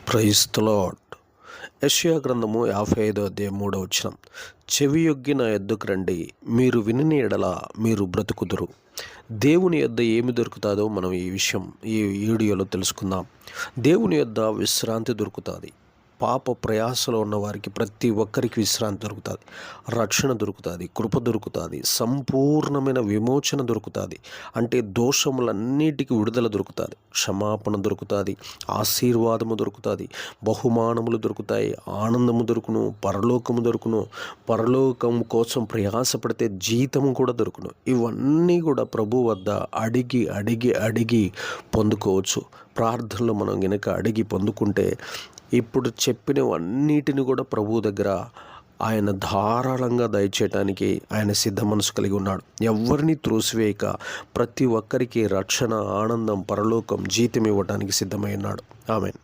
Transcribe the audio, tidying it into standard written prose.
Praise the lord. యెషయా గ్రంథము 55 అధ్యాయం 3 చెవియొగ్గి నా యొద్దకు రండి, మీరు వినిన ఎడల మీరు బ్రతుకుదురు. దేవుని యొద్ద ఏమి దొరుకుతుందో మనం ఈ వీడియోలో తెలుసుకుందాం. దేవుని యొద్ద విశ్రాంతి దొరుకుతుంది. పాప ప్రయాసలో ఉన్న వారికి ప్రతి ఒక్కరికి విశ్రాంతి దొరుకుతుంది, రక్షణ దొరుకుతుంది, కృప దొరుకుతుంది, సంపూర్ణమైన విమోచన దొరుకుతుంది. అంటే దోషములన్నిటికీ విడుదల దొరుకుతుంది, క్షమాపణ దొరుకుతుంది, ఆశీర్వాదము దొరుకుతుంది, బహుమానములు దొరుకుతాయి, ఆనందము దొరుకును, పరలోకము దొరుకును, పరలోకం కోసం ప్రయాసపడితే జీతము కూడా దొరుకును. ఇవన్నీ కూడా ప్రభు వద్ద అడిగి అడిగి అడిగి పొందుకోవచ్చు. ప్రార్థనలో మనం గనక అడిగి పొందుకుంటే ఇప్పుడు చెప్పినవన్నిటిని కూడా ప్రభువు దగ్గర ఆయన ధారాళంగా దయచేయటానికి ఆయన సిద్ధ మనసు కలిగి ఉన్నాడు. ఎవరిని త్రోసివేయక ప్రతి ఒక్కరికి రక్షణ, ఆనందం, పరలోకం, జీతం ఇవ్వటానికి సిద్ధమై ఉన్నాడు. ఆమేన్.